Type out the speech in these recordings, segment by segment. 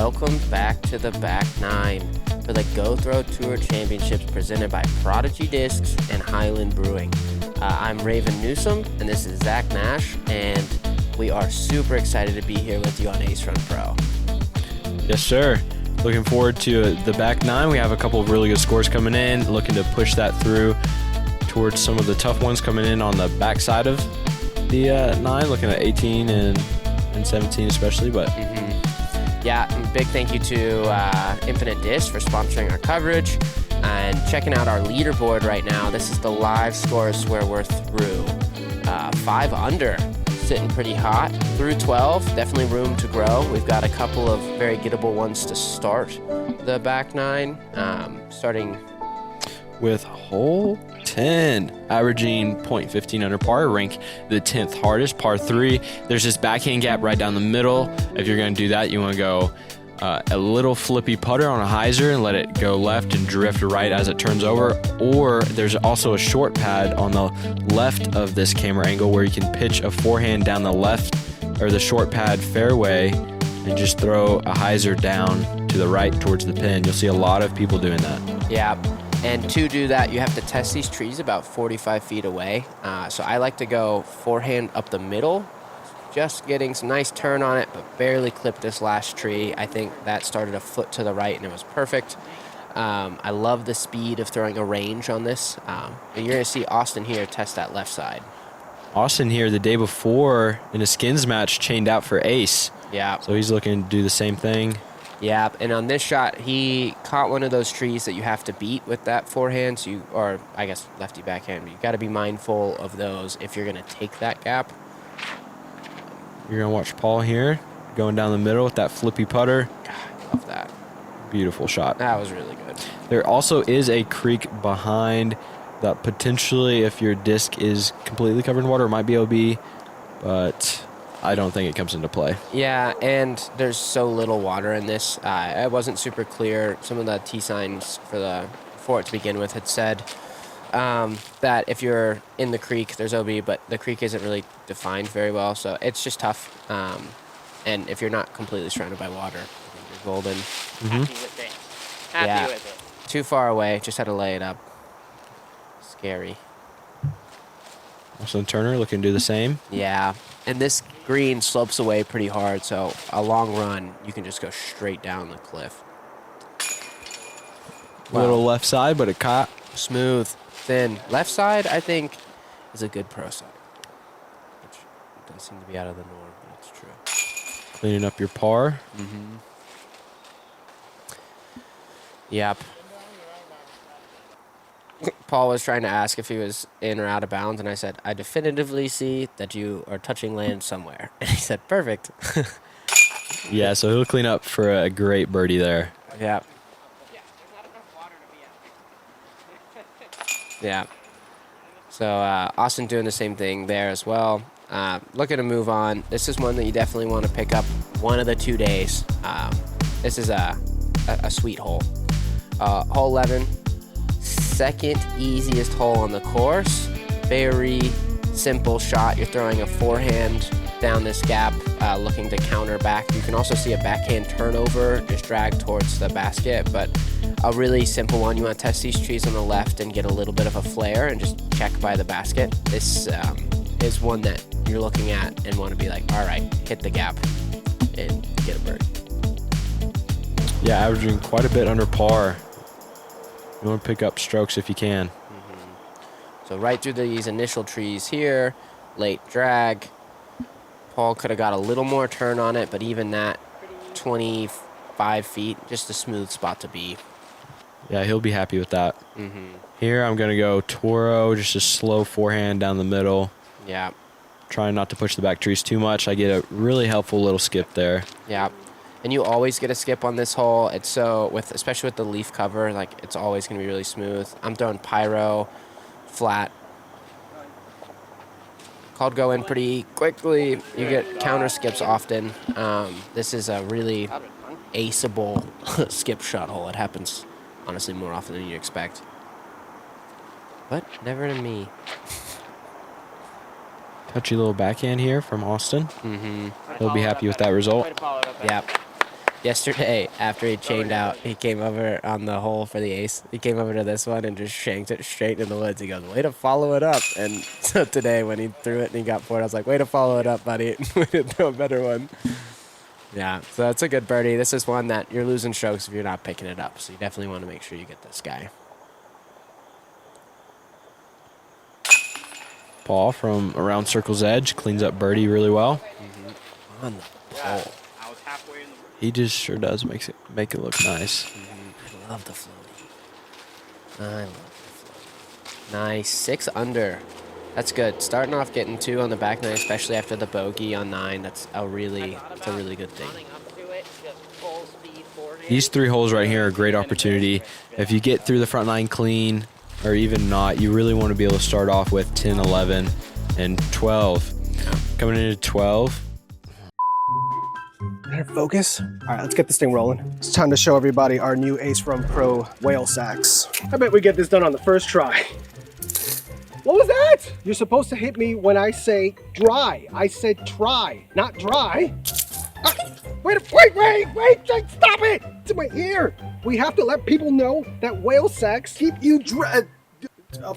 welcome back to the Back Nine for the Go Throw Tour Championships presented by Prodigy Discs and Highland Brewing. I'm Raven Newsom, and this is Zach Nash, and we are super excited to be here with you on Ace Run Pro. Yes, sir. Looking forward to the Back Nine. We have a couple of really good scores coming in, looking to push that through towards some of the tough ones coming in on the back side of the nine, looking at 18 and 17 especially, but Yeah, big thank you to Infinite Disc for sponsoring our coverage and checking out our leaderboard right now. This is the live scores where we're through 5 under, sitting pretty hot, through 12, definitely room to grow. We've got a couple of very gettable ones to start the Back Nine, starting with hole 10, averaging .15 under par, rank the 10th hardest, par 3. There's this backhand gap right down the middle. If you're going to do that, you want to go a little flippy putter on a hyzer and let it go left and drift right as it turns over. Or there's also a short pad on the left of this camera angle where you can pitch a forehand down the left or the short pad fairway and just throw a hyzer down to the right towards the pin. You'll see a lot of people doing that. Yeah. And to do that, you have to test these trees about 45 feet away. So I like to go forehand up the middle, just getting some nice turn on it, but barely clip this last tree. I think that started a foot to the right, and it was perfect. I love the speed of throwing a range on this. And you're going to see Austin here test that left side. Austin here the day before in a skins match chained out for ace. Yeah. So he's looking to do the same thing. Yeah, and on this shot, he caught one of those trees that you have to beat with that forehand, so or I guess lefty backhand. You got to be mindful of those if you're going to take that gap. You're going to watch Paul here, going down the middle with that flippy putter. God, I love that. Beautiful shot. That was really good. There also is a creek behind that potentially, if your disc is completely covered in water, it might be OB, but I don't think it comes into play. Yeah, and there's so little water in this. It wasn't super clear. Some of the T signs for it to begin with had said that if you're in the creek, there's OB, but the creek isn't really defined very well, so it's just tough. And if you're not completely surrounded by water, I think you're golden. Happy with it. Happy with it. Too far away. Just had to lay it up. Scary. Austin Turner looking to do the same. Yeah, and this green slopes away pretty hard, so a long run, you can just go straight down the cliff. A little left side, but it caught. Smooth, thin. Left side, I think, is a good pro side, which does seem to be out of the norm, but it's true. Cleaning up your par. Yep. Paul was trying to ask if he was in or out of bounds, and I said, I definitively see that you are touching land somewhere. And he said, perfect. Yeah, so he'll clean up for a great birdie there. Yeah. Yeah, there's not enough water to be out. Yeah. So Austin doing the same thing there as well. Looking to move on. This is one that you definitely want to pick up one of the 2 days. This is a sweet hole. Hole 11. Second easiest hole on the course. Very simple shot. You're throwing a forehand down this gap, looking to counter back. You can also see a backhand turnover, just drag towards the basket, but a really simple one. You want to test these trees on the left and get a little bit of a flare and just check by the basket. This is one that you're looking at and want to be like, all right, hit the gap and get a birdie. Yeah, averaging quite a bit under par. You want to pick up strokes if you can. So right through these initial trees here, late drag. Paul could have got a little more turn on it, but even that, 25 feet, just a smooth spot to be. Yeah, he'll be happy with that. Here I'm going to go Toro, just a slow forehand down the middle. Yeah. Trying not to push the back trees too much. I get a really helpful little skip there. Yeah. And you always get a skip on this hole. It's so, especially with the leaf cover, like it's always going to be really smooth. I'm throwing pyro, flat. Called go in pretty quickly. You get counter skips often. This is a really aceable skip shot hole. It happens, honestly, more often than you expect. But never to me. Touchy little backhand here from Austin. Mm-hmm. He'll be happy with that result. Yep. Yesterday, after he chained out, he came over on the hole for the ace. He came over to this one and just shanked it straight in the woods. He goes, way to follow it up. And so today when he threw it and he got four, I was like, way to follow it up, buddy. Way to throw a better one. Yeah, so that's a good birdie. This is one that you're losing strokes if you're not picking it up. So you definitely want to make sure you get this guy. Paul from around circle's edge cleans up birdie really well. On the pole. I was halfway in the He just sure does make it look nice. I love the floaty. I love the floaty. Nice. 6 under. That's good. Starting off getting 2 on the back nine, especially after the bogey on 9. That's a really good thing. running up to it, just full speed forward. These 3 holes right here are a great opportunity. If you get through the front nine clean, or even not, you really want to be able to start off with 10, 11, and 12. Coming into 12. Focus. All right, let's get this thing rolling. It's time to show everybody our new Ace Run Pro whale sacks. I bet we get this done on the first try. What was that? You're supposed to hit me when I say dry. I said try, not dry. Ah, wait, stop it! It's in my ear. We have to let people know that whale sacks keep you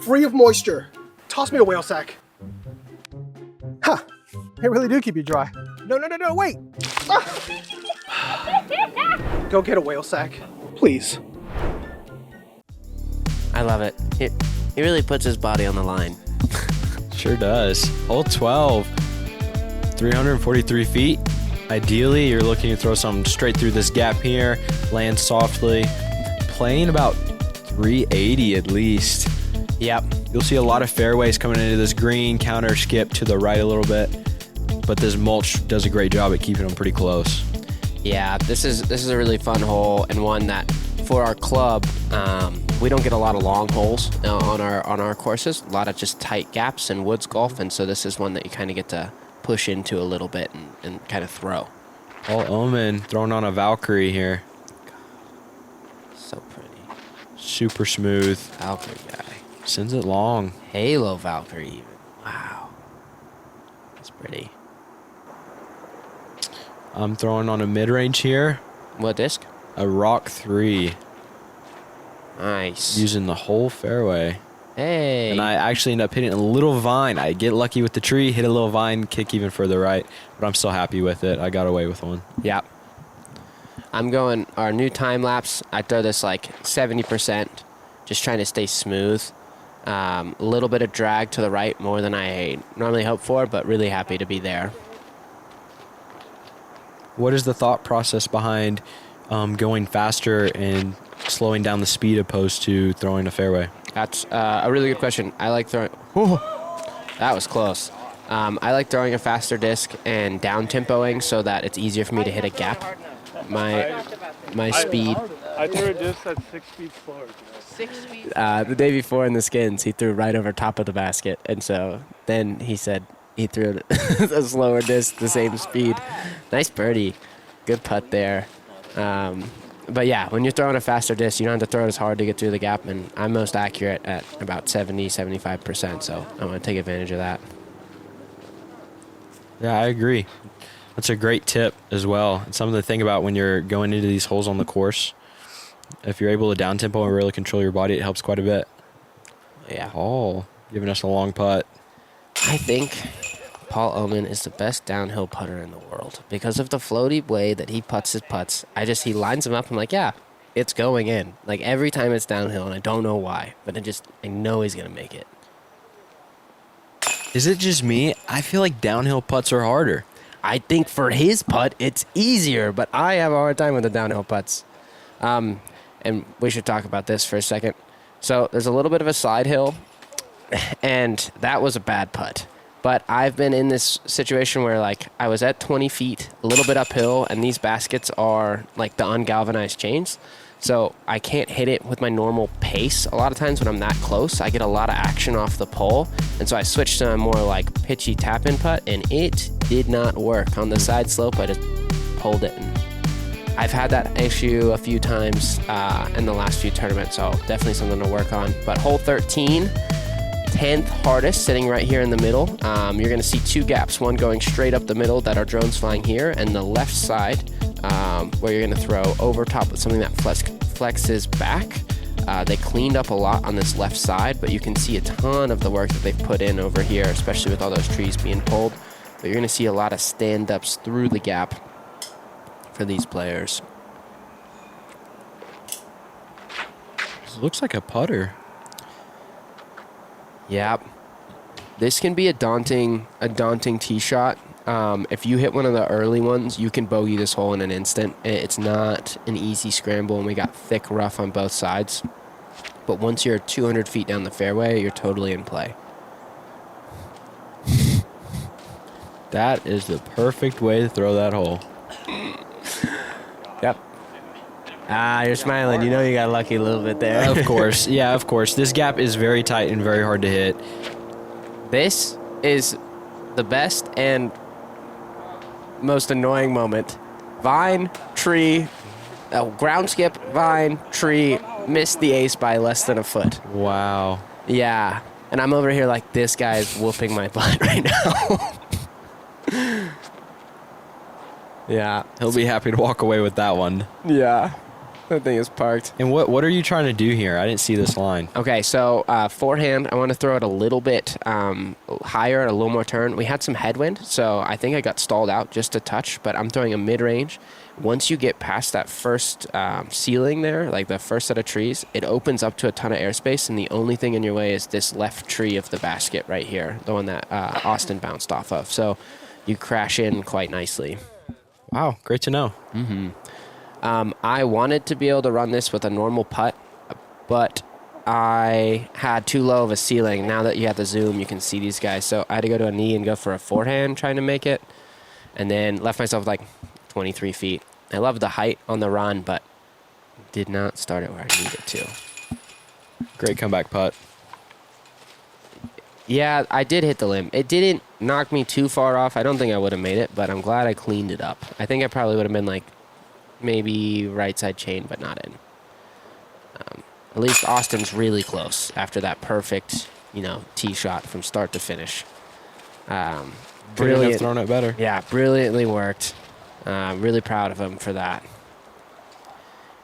free of moisture. Toss me a whale sack. Huh, they really do keep you dry. No, wait. Go get a whale sack, please. I love it. He really puts his body on the line. Sure does. Hole 12. 343 feet. Ideally, you're looking to throw something straight through this gap here. Land softly. Playing about 380 at least. Yep. You'll see a lot of fairways coming into this green. Counter skip to the right a little bit. But this mulch does a great job at keeping them pretty close. Yeah, this is a really fun hole and one that for our club, we don't get a lot of long holes on our courses. A lot of just tight gaps and woods golf, and so this is one that you kind of get to push into a little bit and kind of throw. Paul Oman throwing on a Valkyrie here. So pretty. Super smooth. Valkyrie guy. Sends it long. Halo Valkyrie even. Wow. That's pretty. I'm throwing on a mid-range here. What disc? A Rock 3. Nice. Using the whole fairway. Hey. And I actually end up hitting a little vine. I get lucky with the tree, hit a little vine, kick even further right. But I'm still happy with it. I got away with one. Yep. I'm going our new time lapse. I throw this like 70%, just trying to stay smooth. A little bit of drag to the right, more than I normally hope for, but really happy to be there. What is the thought process behind going faster and slowing down the speed opposed to throwing a fairway? That's a really good question. I like throwing. That was close. I like throwing a faster disc and down tempoing so that it's easier for me to hit a gap. My speed. I threw a disc at 6 feet forward. 6 feet. The day before in the skins, he threw right over top of the basket, and so then he said he threw a slower disc, the same speed. Nice birdie, good putt there. But yeah, when you're throwing a faster disc, you don't have to throw it as hard to get through the gap, and I'm most accurate at about 70-75%, so I want to take advantage of that. Yeah, I agree. That's a great tip as well. It's something to think about when you're going into these holes on the course. If you're able to down tempo and really control your body, it helps quite a bit. Yeah. Paul giving us a long putt. I think Paul Oman is the best downhill putter in the world because of the floaty way that he puts his putts. He lines them up. I'm like, yeah, it's going in. Like every time it's downhill, and I don't know why, but I know he's gonna make it. Is it just me? I feel like downhill putts are harder. I think for his putt, it's easier, but I have a hard time with the downhill putts. And we should talk about this for a second. So there's a little bit of a slide hill, and that was a bad putt. But I've been in this situation where, like, I was at 20 feet, a little bit uphill, and these baskets are, like, the ungalvanized chains. So I can't hit it with my normal pace. A lot of times when I'm that close, I get a lot of action off the pole. And so I switched to a more, like, pitchy tap-in putt, and it did not work. On the side slope, I just pulled it. And I've had that issue a few times in the last few tournaments, so definitely something to work on. But hole 13... 10th hardest, sitting right here in the middle. You're going to see 2 gaps, one going straight up the middle that our drone's flying here, and the left side where you're going to throw over top with something that flexes back. They cleaned up a lot on this left side, but you can see a ton of the work that they've put in over here, especially with all those trees being pulled. But you're going to see a lot of stand-ups through the gap for these players. It looks like a putter. Yep. This can be a daunting tee shot. If you hit one of the early ones, you can bogey this hole in an instant. It's not an easy scramble, and we got thick rough on both sides. But once you're 200 feet down the fairway, you're totally in play. That is the perfect way to throw that hole. Yep. You're smiling. You know you got lucky a little bit there. Of course. Yeah, of course. This gap is very tight and very hard to hit. This is the best and most annoying moment. Vine, tree, ground skip, vine, tree, missed the ace by less than a foot. Wow. Yeah. And I'm over here like, this guy is whooping my butt right now. Yeah. He'll be happy to walk away with that one. Yeah. That thing is parked. And what are you trying to do here? I didn't see this line. Okay, so forehand, I want to throw it a little bit higher, a little more turn. We had some headwind, so I think I got stalled out just a touch, but I'm throwing a mid-range. Once you get past that first ceiling there, like the first set of trees, it opens up to a ton of airspace, and the only thing in your way is this left tree of the basket right here, the one that Austin bounced off of. So you crash in quite nicely. Wow, great to know. Mm-hmm. I wanted to be able to run this with a normal putt, but I had too low of a ceiling. Now that you have the zoom, you can see these guys. So I had to go to a knee and go for a forehand trying to make it, and then left myself like 23 feet. I loved the height on the run, but did not start it where I needed to. Great comeback putt. Yeah, I did hit the limb. It didn't knock me too far off. I don't think I would have made it, but I'm glad I cleaned it up. I think I probably would have been like maybe right side chain, but not in. At least Austin's really close after that perfect, tee shot from start to finish. Brilliant. Thrown it better. Yeah, brilliantly worked. Really proud of him for that.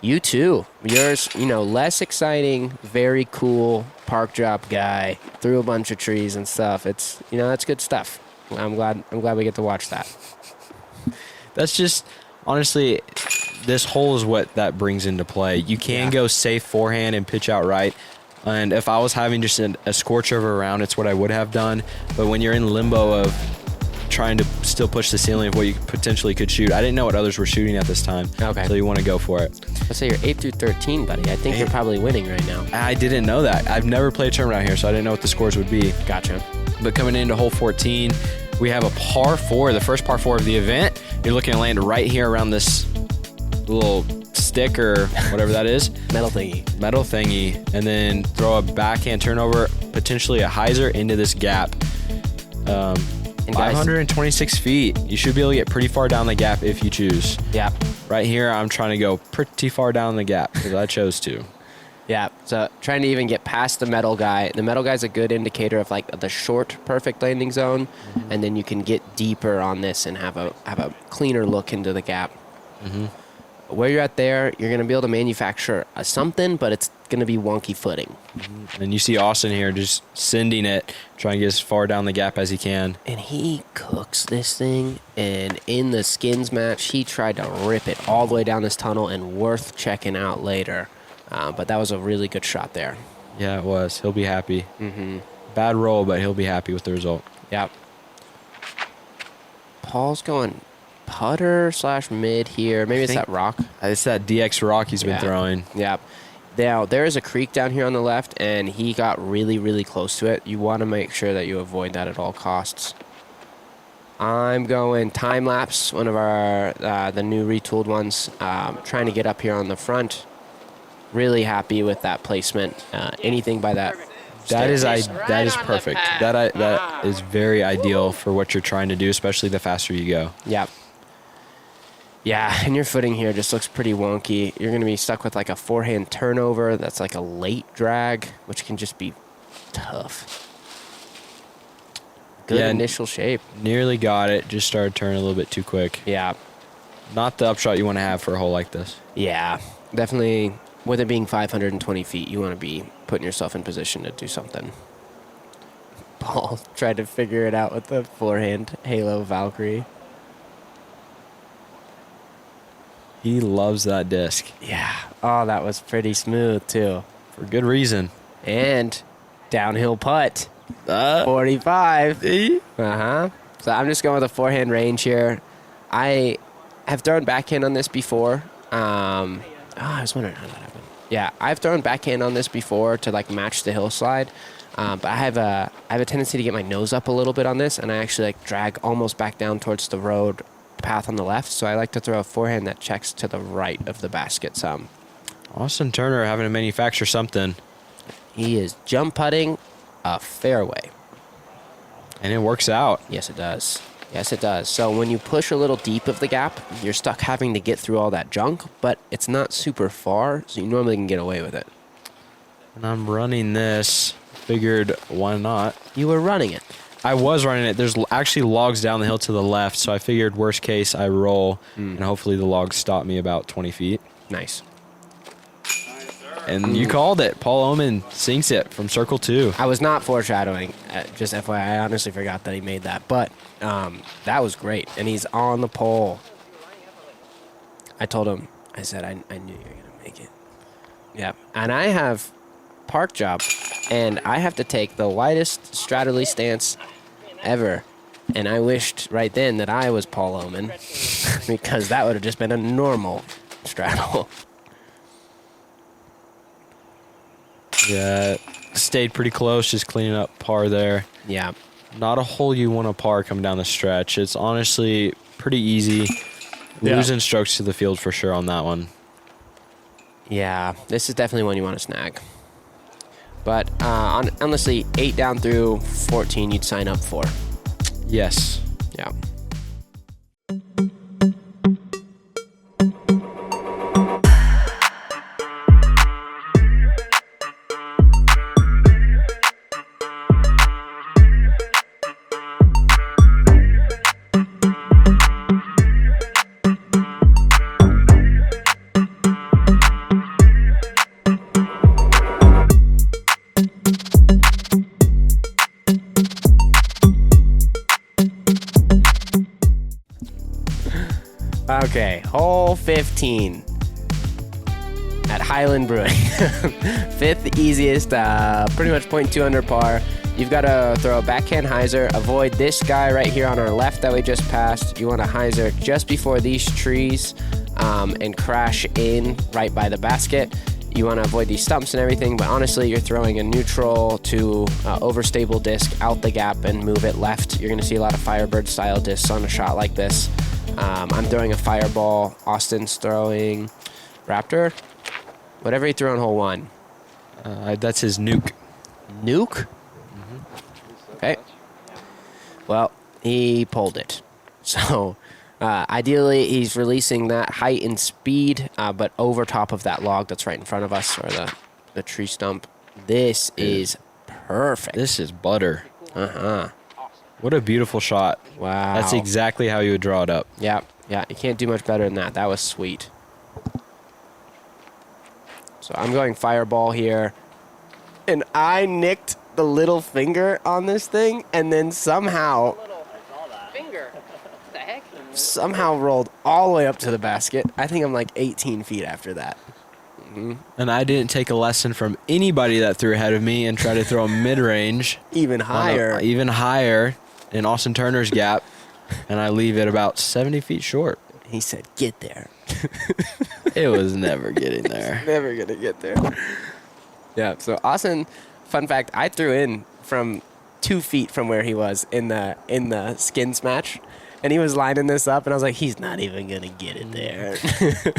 You too. Yours, less exciting, very cool park drop guy. Threw a bunch of trees and stuff. It's, that's good stuff. I'm glad we get to watch that. That's just, honestly, this hole is what that brings into play. You can go safe forehand and pitch out right. And if I was having just a scorch over round, it's what I would have done. But when you're in limbo of trying to still push the ceiling of what you potentially could shoot, I didn't know what others were shooting at this time. Okay. So you want to go for it. Let's say you're 8 through 13, buddy. I think you're probably winning right now. I didn't know that. I've never played a tournament out here, so I didn't know what the scores would be. Gotcha. But coming into hole 14, we have a par 4, the first par 4 of the event. You're looking to land right here around this little stick or whatever that is. Metal thingy. And then throw a backhand turnover, potentially a hyzer into this gap. 526 feet. You should be able to get pretty far down the gap if you choose. Yeah. Right here, I'm trying to go pretty far down the gap because I chose to. Yeah, so trying to even get past the metal guy. The metal guy's a good indicator of like the short perfect landing zone, and then you can get deeper on this and have a cleaner look into the gap. Mm-hmm. Where you're at there, you're going to be able to manufacture something, but it's going to be wonky footing. And you see Austin here just sending it, trying to get as far down the gap as he can. And he cooks this thing, and in the skins match, he tried to rip it all the way down this tunnel and worth checking out later. But that was a really good shot there. Yeah, it was. He'll be happy. Mm-hmm. Bad roll, but he'll be happy with the result. Yep. Paul's going putter / mid here. Maybe it's that rock. It's that DX rock he's been throwing. Yep. Now, there is a creek down here on the left, and he got really, really close to it. You want to make sure that you avoid that at all costs. I'm going time lapse, one of our the new retooled ones. Trying to get up here on the front. Really happy with that placement. Anything by that. That is perfect. That is very ideal for what you're trying to do, especially the faster you go. Yep. Yeah, and your footing here just looks pretty wonky. You're going to be stuck with like a forehand turnover that's like a late drag, which can just be tough. Good initial shape. Nearly got it. Just started turning a little bit too quick. Yeah. Not the upshot you want to have for a hole like this. Yeah, definitely. With it being 520 feet, you want to be putting yourself in position to do something. Paul tried to figure it out with the forehand Halo Valkyrie. He loves that disc. Yeah. Oh, that was pretty smooth, too. For good reason. And downhill putt. 45. Uh-huh. So I'm just going with a forehand range here. I have thrown backhand on this before. I was wondering how that happened. Yeah, I've thrown backhand on this before to like match the hillside. But I have a tendency to get my nose up a little bit on this, and I actually like drag almost back down towards the road path on the left. So I like to throw a forehand that checks to the right of the basket some. Austin Turner having to manufacture something. He is jump putting a fairway. And it works out. Yes, it does. Yes, it does. So when you push a little deep of the gap, you're stuck having to get through all that junk, but it's not super far, so you normally can get away with it. And I'm running this. Figured, why not? You were running it. I was running it. There's actually logs down the hill to the left, so I figured worst case I roll, and hopefully the logs stop me about 20 feet. Nice. And you called it. Paul Oman sinks it from circle 2. I was not foreshadowing. Just FYI, I honestly forgot that he made that. But that was great. And he's on the pole. I told him, I said, I knew you were going to make it. Yep. And I have park job. And I have to take the widest straddly stance ever. And I wished right then that I was Paul Oman. Because that would have just been a normal straddle. Yeah, stayed pretty close, just cleaning up par there. Yeah. Not a hole you want to par coming down the stretch. It's honestly pretty easy. Yeah. Losing strokes to the field for sure on that one. Yeah, this is definitely one you want to snag. But honestly, 8 down through 14 you'd sign up for. Yes. Yeah. Okay, hole 15 at Highland Brewing. 5th easiest, pretty much 0.2 under par. You've got to throw a backhand hyzer, avoid this guy right here on our left that we just passed. You want to hyzer just before these trees and crash in right by the basket. You want to avoid these stumps and everything, but honestly, you're throwing a neutral to overstable disc out the gap and move it left. You're going to see a lot of Firebird style discs on a shot like this. I'm throwing a Fireball. Austin's throwing Raptor. Whatever he threw on hole 1. That's his nuke. Nuke? Okay. Well, he pulled it. So, ideally, he's releasing that height and speed, but over top of that log that's right in front of us, or the tree stump. This is perfect. This is butter. Uh-huh. What a beautiful shot. Wow. That's exactly how you would draw it up. Yeah, yeah. You can't do much better than that. That was sweet. So I'm going Fireball here. And I nicked the little finger on this thing, and then somehow Finger. What the heck? rolled all the way up to the basket. I think I'm like 18 feet after that. And I didn't take a lesson from anybody that threw ahead of me and try to throw a mid-range. Even higher. Even higher in Austin Turner's gap. And I leave it about 70 feet short. He said, get there. It was never getting there. Never going to get there. Yeah, so Austin, fun fact, I threw in from 2 feet from where he was in the skins match. And he was lining this up, and I was like, he's not even going to get it there.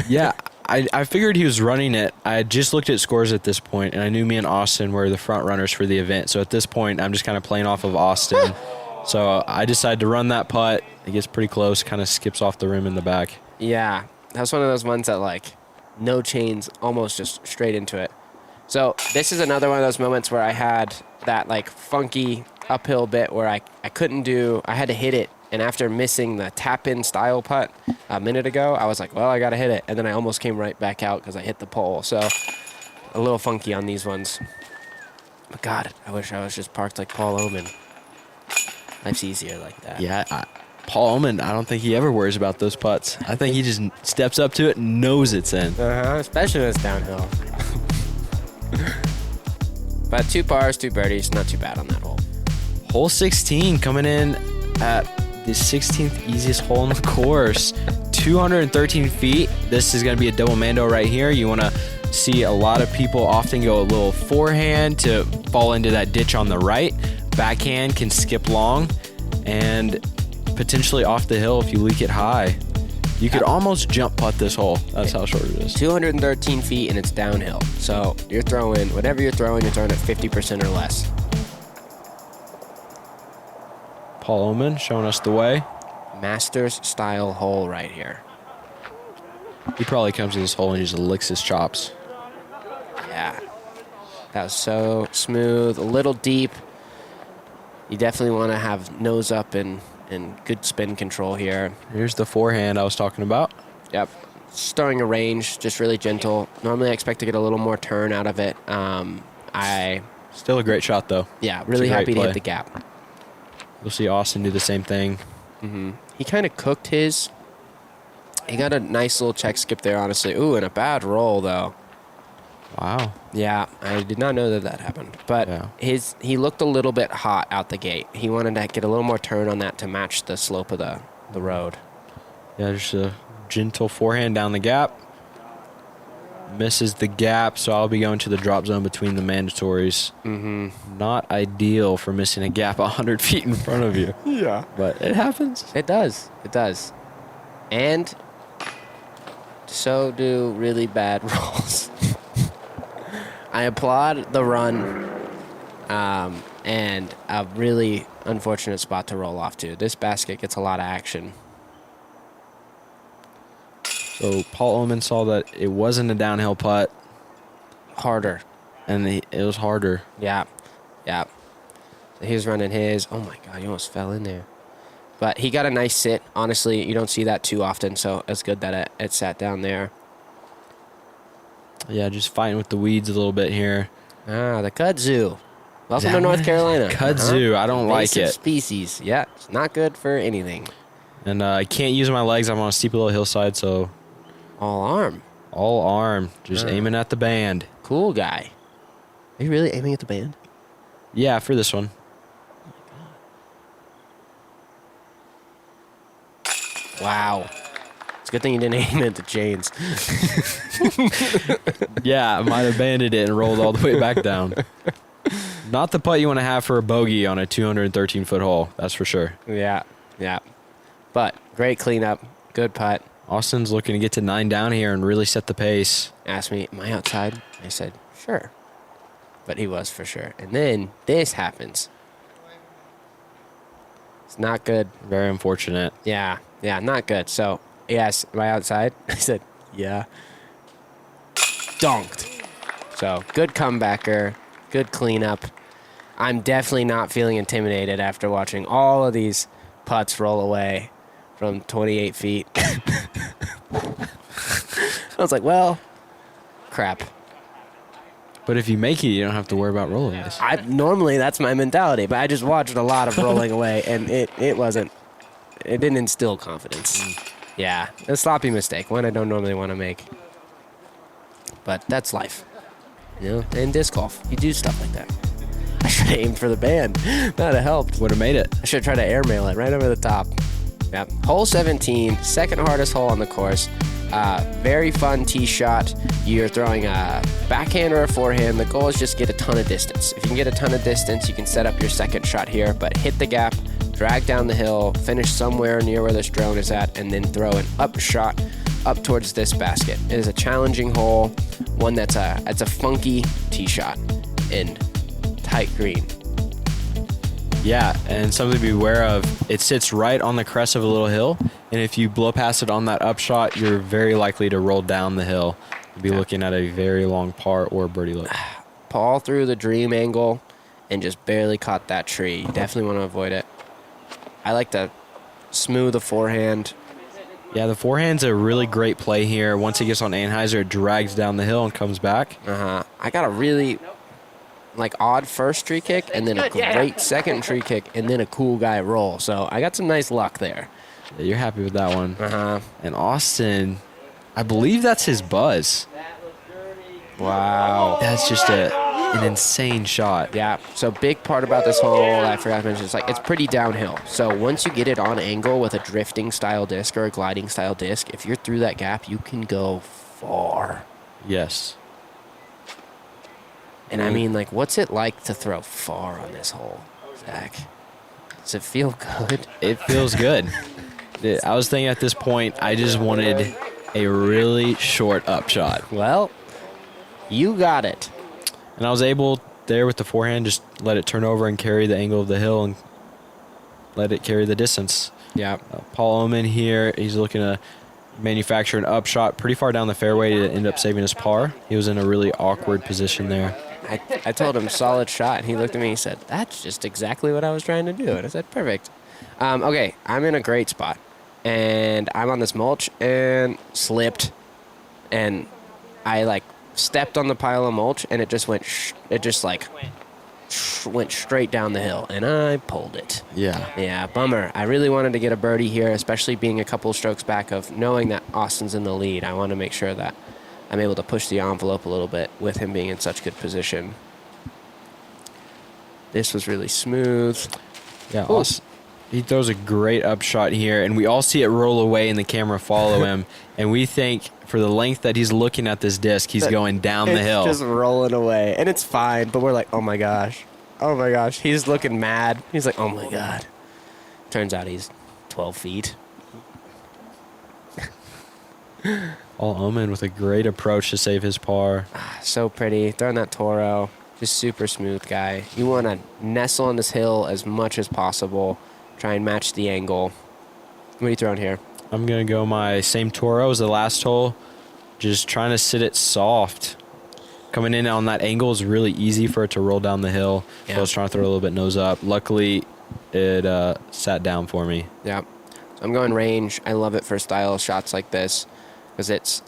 Yeah, I figured he was running it. I had just looked at scores at this point, and I knew me and Austin were the front runners for the event. So at this point, I'm just kind of playing off of Austin. So I decided to run that putt. It gets pretty close, kind of skips off the rim in the back. Yeah, that's one of those ones that, like, no chains, almost just straight into it. So this is another one of those moments where I had that, like, funky uphill bit where I couldn't do, I had to hit it. And after missing the tap-in style putt a minute ago, I was like, well, I got to hit it. And then I almost came right back out because I hit the pole. So a little funky on these ones. But God, I wish I was just parked like Paul Oman. Life's easier like that. Yeah, Paul Oman, I don't think he ever worries about those putts. I think he just steps up to it and knows it's in. Especially when it's downhill. But 2 pars, 2 birdies, not too bad on that hole. Hole 16 coming in at the 16th easiest hole on the course. 213 feet. This is going to be a double mando right here. You want to see a lot of people often go a little forehand to fall into that ditch on the right. Backhand can skip long and potentially off the hill if you leak it high. You could almost jump putt this hole. That's how short it is. 213 feet and it's downhill. So you're throwing, whatever you're throwing at 50% or less. Paul Oman showing us the way. Masters style hole right here. He probably comes to this hole and just licks his chops. Yeah. That was so smooth, a little deep. You definitely want to have nose up and good spin control here. Here's the forehand I was talking about. Yep. Starting a range, just really gentle. Normally I expect to get a little more turn out of it. Still a great shot, though. Yeah, really happy to hit the gap. You'll see Austin do the same thing. He kind of cooked his. He got a nice little check skip there, honestly. Ooh, and a bad roll, though. Wow. Yeah, I did not know that happened. But Yeah. he looked a little bit hot out the gate. He wanted to get a little more turn on that to match the slope of the road. Yeah, just a gentle forehand down the gap. Misses the gap, so I'll be going to the drop zone between the mandatories. Not ideal for missing a gap 100 feet in front of you. Yeah. But it happens. It does. It does. And so do really bad rolls. I applaud the run and a really unfortunate spot to roll off to. This basket gets a lot of action. So Paul Oman saw that it wasn't a downhill putt, Harder. and it was harder. Yeah. Yeah. So he was running his. Oh, my God. He almost fell in there. But he got a nice sit. Honestly, you don't see that too often, so it's good that it sat down there. Yeah, just fighting with the weeds a little bit here. Ah, the kudzu. Welcome that to North what it is? Carolina. Kudzu, I don't like Invasive it. species. Yeah, it's not good for anything. And I can't use my legs. I'm on a steep little hillside, so All arm. all arm, just aiming at the band. Cool guy. Are you really aiming at the band? Yeah, for this one. Wow. It's a good thing you didn't aim at the chains. Yeah, I might have banded it and rolled all the way back down. Not the putt you want to have for a bogey on a 213-foot hole, that's for sure. Yeah, yeah. But great cleanup. Good putt. Austin's looking to get to 9 down here and really set the pace. Asked me, am I outside? I said, sure. But he was for sure. And then this happens. It's not good. Very unfortunate. Yeah, not good. So, yes, am I outside? I said, yeah. Donked. So, good comebacker. Good cleanup. I'm definitely not feeling intimidated after watching all of these putts roll away from 28 feet. I was like, well, crap. But if you make it, you don't have to worry about rolling this. Normally that's my mentality, but I just watched a lot of rolling away, and it didn't instill confidence. Yeah, a sloppy mistake, one I don't normally want to make. But that's life. You know, in disc golf, you do stuff like that. I should have aimed for the band. That would have helped. Would have made it. I should try to airmail it right over the top. Yep. Hole 17, second hardest hole on the course. Very fun tee shot. You're throwing a backhand or a forehand. The goal is just get a ton of distance. If you can get a ton of distance, you can set up your second shot here, but hit the gap, drag down the hill, finish somewhere near where this drone is at, and then throw an up shot up towards this basket. It is a challenging hole, one it's a funky tee shot in tight green. Yeah, and something to be aware of, it sits right on the crest of a little hill, and if you blow past it on that upshot, you're very likely to roll down the hill. You'll be looking at a very long par or birdie look. Paul threw the dream angle, and just barely caught that tree. You definitely want to avoid it. I like to smooth the forehand. Yeah, the forehand's a really great play here. Once it gets on Anheuser, it drags down the hill and comes back. I got a really odd first tree kick, and then a great second tree kick, and then a cool guy roll. So I got some nice luck there. Yeah, you're happy with that one. And Austin, I believe that's his buzz. Wow. That's just an insane shot. Yeah, so big part about this hole, I forgot to mention, it's pretty downhill. So once you get it on angle with a drifting style disc or a gliding style disc, if you're through that gap, you can go far. Yes. And I mean, what's it like to throw far on this hole, Zach? Does it feel good? It feels good. I was thinking at this point, I just wanted a really short upshot. Well, you got it. And I was able there with the forehand, just let it turn over and carry the angle of the hill and let it carry the distance. Yeah. Paul Oman here, he's looking to manufacture an upshot pretty far down the fairway to end up saving his par. He was in a really awkward position there. I told him solid shot, and he looked at me and he said, that's just exactly what I was trying to do. And I said, perfect. Okay, I'm in a great spot. And I'm on this mulch and slipped. And I stepped on the pile of mulch, and it just went went straight down the hill, and I pulled it. Yeah, bummer. I really wanted to get a birdie here, especially being a couple strokes back of knowing that Austin's in the lead. I want to make sure that I'm able to push the envelope a little bit with him being in such good position. This was really smooth. Yeah, Austin, he throws a great upshot here, and we all see it roll away and the camera follow him, and we think for the length that he's looking at this disc, he's going down the hill. It's just rolling away, and it's fine, but we're like, oh my gosh. He's looking mad. He's like, oh my God. Turns out he's 12 feet. All Oman with a great approach to save his par. So pretty. Throwing that Toro. Just super smooth guy. You want to nestle on this hill as much as possible. Try and match the angle. What are you throwing here? I'm going to go my same Toro as the last hole. Just trying to sit it soft. Coming in on that angle is really easy for it to roll down the hill. Yeah. So I was trying to throw a little bit nose up. Luckily, it sat down for me. Yeah. I'm going range. I love it for style shots like this because it's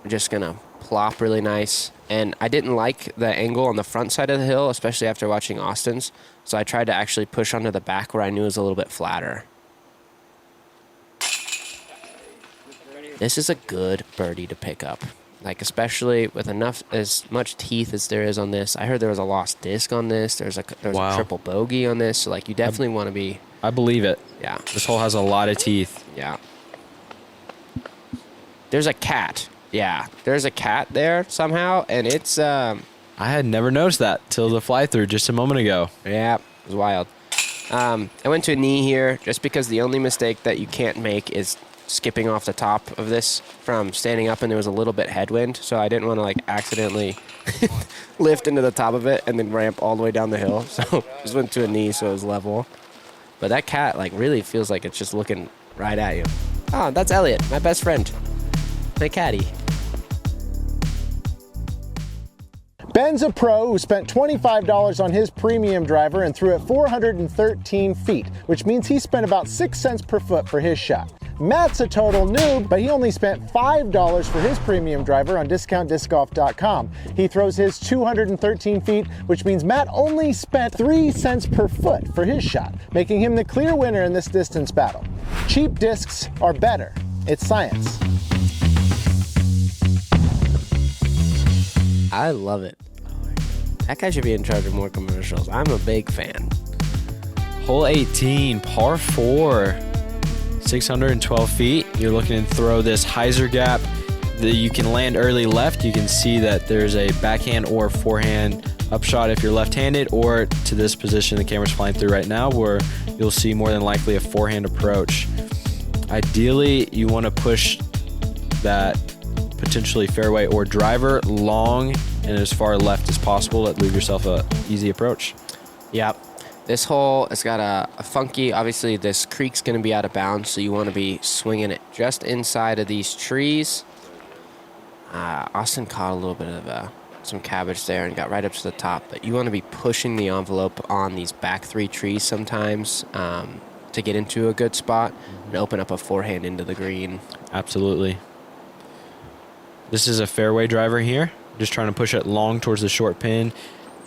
just going to plop really nice. And I didn't like the angle on the front side of the hill, especially after watching Austin's. So I tried to actually push onto the back where I knew it was a little bit flatter. This is a good birdie to pick up. Especially with as much teeth as there is on this. I heard there was a lost disc on this. There's a triple bogey on this. So, you definitely want to be... I believe it. Yeah. This hole has a lot of teeth. Yeah. There's a cat. Yeah. There's a cat there somehow, and it's... I had never noticed that till the fly-through just a moment ago. Yeah. It was wild. I went to a knee here just because the only mistake that you can't make is skipping off the top of this from standing up, and there was a little bit headwind, so I didn't want to accidentally lift into the top of it and then ramp all the way down the hill. So just went to a knee so it was level. But that cat really feels like it's just looking right at you. Oh, that's Elliot, my best friend, my caddy. Ben's a pro who spent $25 on his premium driver and threw it 413 feet, which means he spent about 6 cents per foot for his shot. Matt's a total noob, but he only spent $5 for his premium driver on discountdiscgolf.com. He throws his 213 feet, which means Matt only spent 3 cents per foot for his shot, making him the clear winner in this distance battle. Cheap discs are better. It's science. I love it. That guy should be in charge of more commercials. I'm a big fan. Hole 18, par 4. 612 feet. You're looking to throw this hyzer gap that you can land early left. You can see that there's a backhand or forehand upshot if you're left-handed, or to this position the camera's flying through right now where you'll see more than likely a forehand approach. Ideally, you want to push that potentially fairway or driver long and as far left as possible to leave yourself an easy approach. Yep. This hole has got a funky, obviously this creek's going to be out of bounds, so you want to be swinging it just inside of these trees. Austin caught a little bit of a some cabbage there and got right up to the top. But you want to be pushing the envelope on these back 3 trees sometimes to get into a good spot and open up a forehand into the green. Absolutely. This is a fairway driver here. Just trying to push it long towards the short pin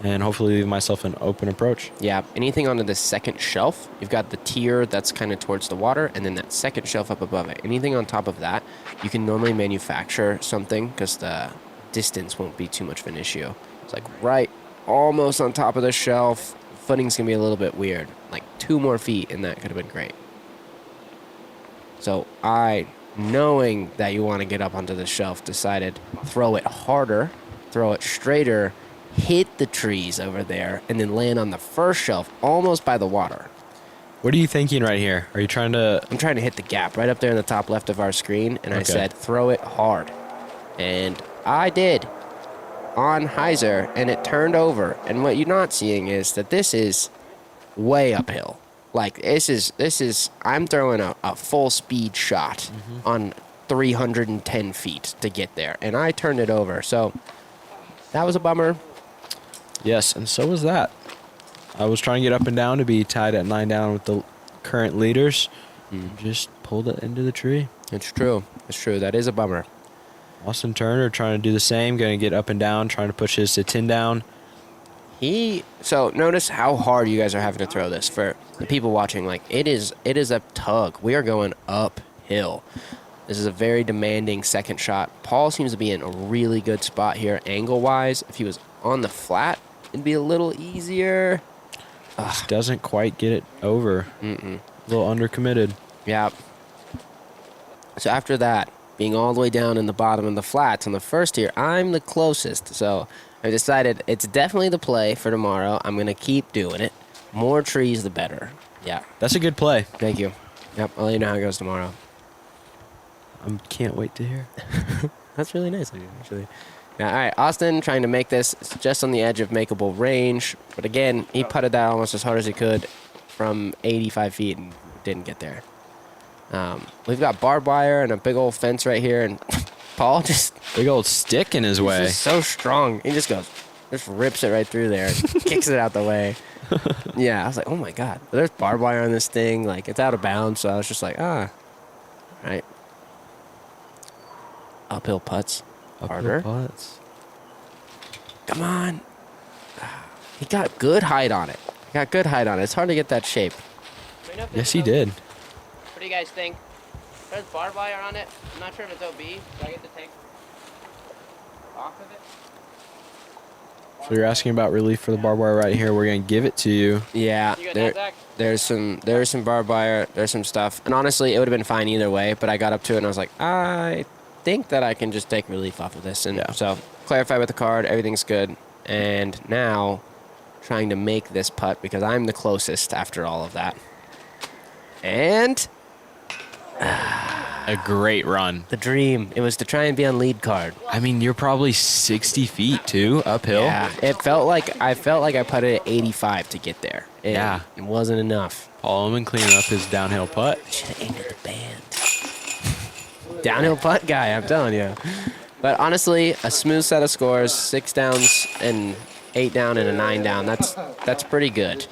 and hopefully leave myself an open approach. Yeah, anything onto the second shelf, you've got the tier that's kind of towards the water and then that second shelf up above it. Anything on top of that, you can normally manufacture something because the distance won't be too much of an issue. It's like right almost on top of the shelf. Footing's going to be a little bit weird. Like 2 more feet and that could have been great. So knowing that you want to get up onto the shelf, decided throw it harder, throw it straighter, hit the trees over there, and then land on the first shelf almost by the water. What are you thinking right here? Are you trying to... I'm trying to hit the gap right up there in the top left of our screen, and I said throw it hard. And I did on hyzer, and it turned over. And what you're not seeing is that this is way uphill. Like, this is I'm throwing a full speed shot on 310 feet to get there, and I turned it over. So that was a bummer. Yes, and so was that. I was trying to get up and down to be tied at 9 down with the current leaders. Just pulled it into the tree. It's true. It's true. That is a bummer. Austin Turner trying to do the same, going to get up and down, trying to push his to 10 down. So notice how hard you guys are having to throw this. For the people watching, like, it is a tug. We are going uphill. This is a very demanding second shot. Paul seems to be in a really good spot here angle-wise. If he was on the flat, it'd be a little easier. Just doesn't quite get it over. A little undercommitted. Yeah. So after that, being all the way down in the bottom of the flats on the first tier, I'm the closest. So I decided it's definitely the play for tomorrow. I'm going to keep doing it. More trees, the better. Yeah. That's a good play. Thank you. Yep, I'll let you know how it goes tomorrow. I can't wait to hear. That's really nice of you, actually. Yeah, all right, Austin trying to make this just on the edge of makeable range. But again, he putted that almost as hard as he could from 85 feet and didn't get there. We've got barbed wire and a big old fence right here, and Paul just... Big old stick in his way. He's so strong. He just rips it right through there and kicks it out the way. Yeah, I was like, oh my God. But there's barbed wire on this thing. Like, it's out of bounds, so I was just like, all right. Uphill putts. Harder. Putts. Come on. He got good height on it. It's hard to get that shape. Yes, he did. What do you guys think? There's barbed wire on it. I'm not sure if it's OB. Do I get to take off of it? So you're asking about relief for the barbed wire right here. We're going to give it to you. Yeah. You got that, Zach? There's some barbed wire. There's some stuff. And honestly, it would have been fine either way. But I got up to it and I was like, I think that I can just take relief off of this. And so clarify with the card. Everything's good. And now trying to make this putt because I'm the closest after all of that. And A great run. the dream. It was to try and be on lead card. I mean, you're probably 60 feet, too, uphill. Yeah. I felt like I putted at 85 to get there. Yeah. It wasn't enough. Paul Oman cleaning up his downhill putt. Should have aimed at the band. Downhill putt guy, I'm telling you. But honestly, a smooth set of scores, 6 downs and 8 down and a 9 down. That's pretty good.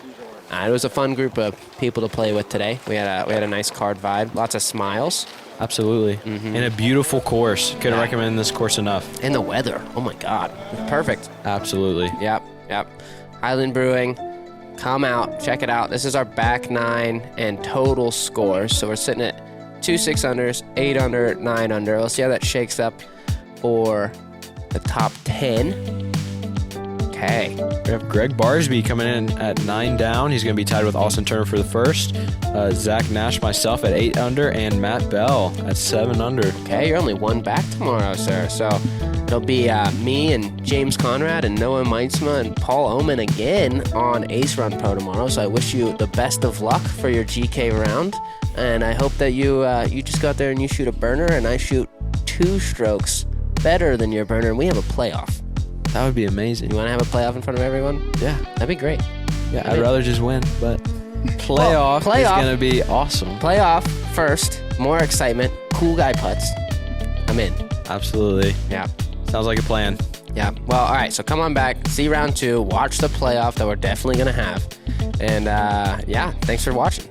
It was a fun group of people to play with today. We had a nice card vibe, lots of smiles. Absolutely. And a beautiful course. Couldn't recommend this course enough. And the weather, oh my God, perfect. Absolutely. Yep. Highland Brewing, come out, check it out. This is our back 9 and total scores. So we're sitting at 2 6-unders, 8 under, 9 under. Let's see how that shakes up for the top 10. Okay. We have Greg Barsby coming in at 9 down. He's going to be tied with Austin Turner for the first. Zach Nash, myself at 8 under, and Matt Bell at 7 under. Okay, you're only 1 back tomorrow, sir. So it'll be me and James Conrad and Noah Meitzma and Paul Oman again on Ace Run Pro tomorrow. So I wish you the best of luck for your GK round. And I hope that you just go out there and you shoot a burner and I shoot 2 strokes better than your burner and we have a playoff. That would be amazing. You want to have a playoff in front of everyone? Yeah. That'd be great. Yeah, I'd rather just win, but playoff is going to be awesome. Playoff first, more excitement, cool guy putts. I'm in. Absolutely. Yeah. Sounds like a plan. Yeah. Well, all right. So come on back, see round 2, watch the playoff that we're definitely gonna have, and yeah, thanks for watching.